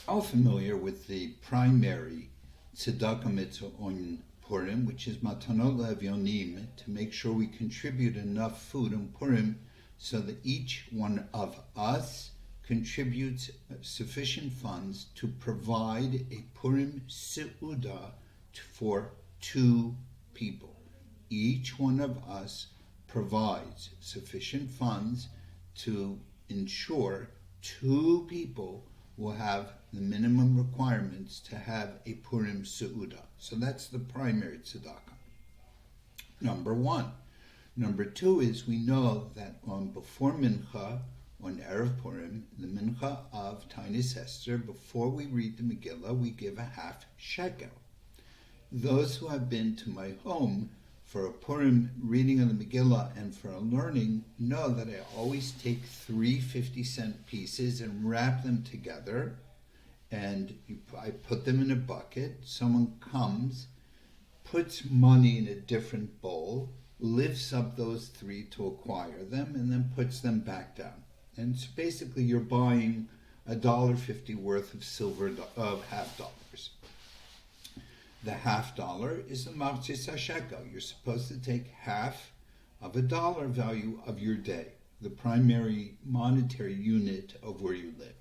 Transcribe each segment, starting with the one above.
all familiar with the primary Tzedaka mitzvah on Purim, which is Matanot Le'Evyonim, to make sure we contribute enough food on Purim so that each one of us contributes sufficient funds to provide a Purim Seuda for 2 people. Each one of us provides sufficient funds to ensure 2 people will have the minimum requirements to have a Purim Seuda. So that's the primary tzedakah. Number 1. Number 2 is we know that before Mincha, on Erev Purim, the Mincha of Tainis Esther, before we read the Megillah, we give a half shekel. Those who have been to my home for a Purim reading of the Megillah and for a learning know that I always take 3 50-cent pieces and wrap them together, and I put them in a bucket. Someone comes, puts money in a different bowl, lifts up those 3 to acquire them, and then puts them back down. And so basically you're buying $1.50 worth of silver of $50. The $50 is the machzis shekel. You're supposed to take half of $1 value of your day, the primary monetary unit of where you live.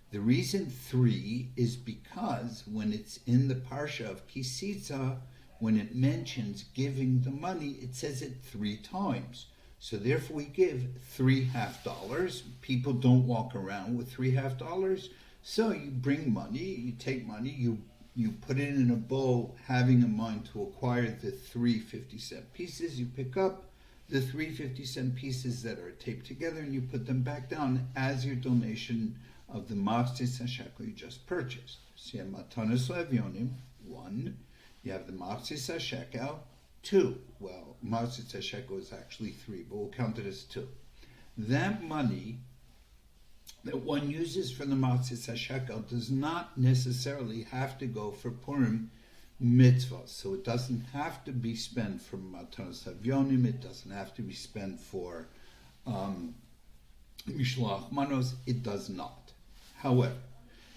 The reason 3 is because when it's in the parsha of Kisitza, when it mentions giving the money, it says it 3 times. So therefore we give 3 $50. People don't walk around with 3 $50. So you bring money, you take money, you put it in a bowl, having in mind to acquire the 3 50-cent pieces. You pick up the 3 50-cent pieces that are taped together and you put them back down as your donation of the machzis shekel you just purchased. So you have matanos le'evyonim, 1. You have the machzis shekel, 2. Well, machzis shekel is actually 3, but we'll count it as 2. That money that one uses for the machzis shekel does not necessarily have to go for Purim mitzvah. So it doesn't have to be spent for matanos le'evyonim. It doesn't have to be spent for mishloach manos. It does not. However,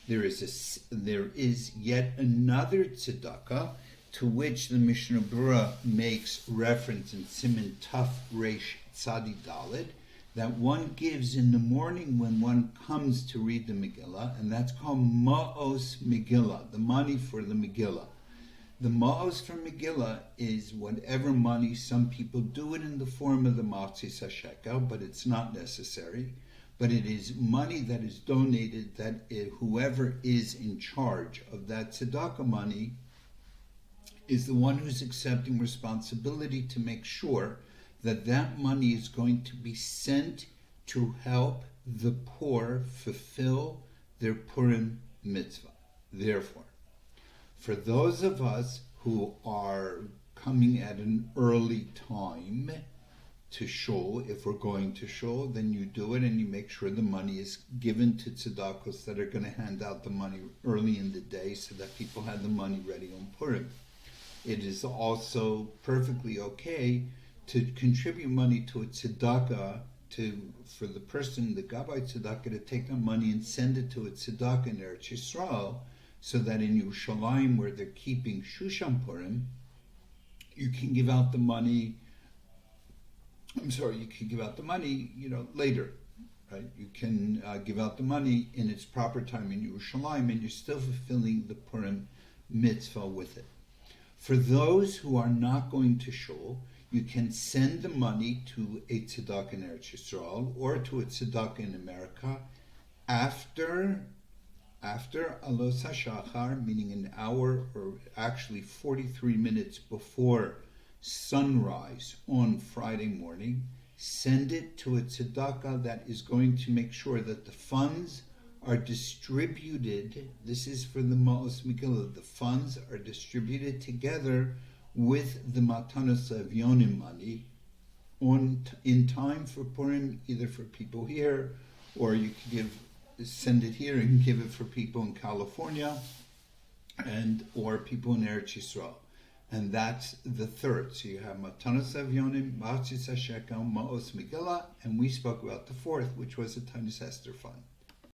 there is yet another tzedakah to which the Mishnah Berurah makes reference in Siman Taf Reish Tzadi Daled, that one gives in the morning when one comes to read the Megillah, and that's called Ma'os Megillah, the money for the Megillah. The Ma'os for Megillah is whatever money, some people do it in the form of the machzis shekel, but it's not necessary. But it is money that is donated, that whoever is in charge of that tzedakah money is the one who's accepting responsibility to make sure that that money is going to be sent to help the poor fulfill their Purim mitzvah. Therefore, for those of us who are coming at an early time to shul, if we're going to shul, then you do it and you make sure the money is given to tzedakos that are going to hand out the money early in the day so that people have the money ready on Purim. It is also perfectly okay to contribute money to a tzedakah, for the person, the gabbai tzedakah, to take the money and send it to a tzedakah in Eretz Yisrael, so that in Yerushalayim, where they're keeping Shushan Purim, you can give out the money. You can give out the money, later, right? You can give out the money in its proper time in Yerushalayim, and you're still fulfilling the Purim mitzvah with it. For those who are not going to shul, you can send the money to a tzedakah in Eretz Yisrael or to a tzedakah in America after Alos HaShachar, meaning an hour or actually 43 minutes before sunrise on Friday morning. Send it to a tzedakah that is going to make sure that the funds are distributed. This is for the Ma'os Megillah. The funds are distributed together with the Matanos Le'Evyonim money in time for Purim, either for people here, or you can send it here and give it for people in California or people in Eretz Yisrael. And that's the third. So you have Matanos Le'Evyonim, machzis shekel, Ma'os Megillah, and we spoke about the fourth, which was the Tainis Esther fund.